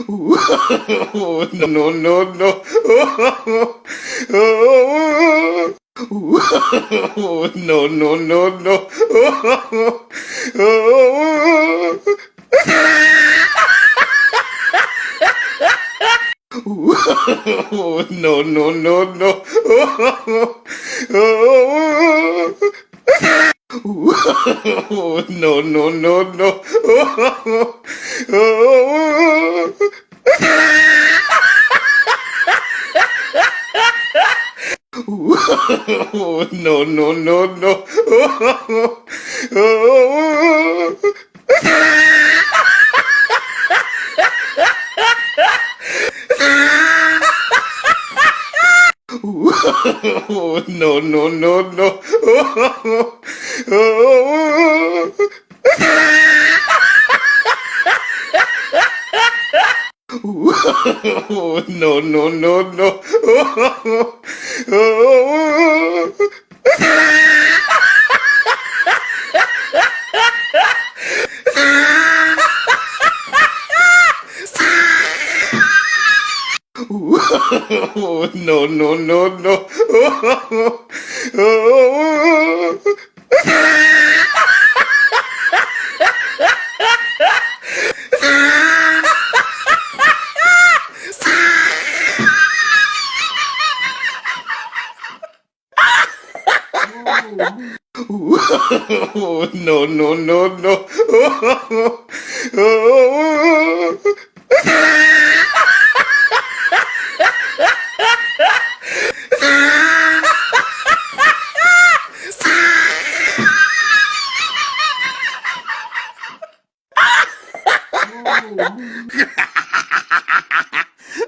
Oh, no, no, no, no. Oh, oh, oh, no, no, no, no. Oh, oh, oh, no, no, no, no. Oh, oh, oh, no, no, no, no. Oh, oh, oh, no, no, no, no. Oh, oh, oh, no, no, no, no. Oh, oh, oh, no, no, no, no. Oh, oh, oh, no, no, no, no. Oh, oh, oh, no, no, no, no. Oh, oh,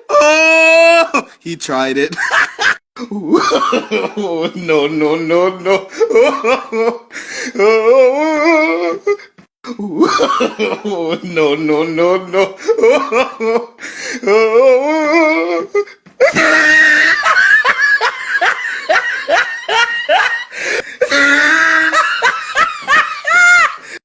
Oh, he tried it. oh, no, no, no, no. Oh, oh, oh, no, no, no, no. Oh, oh,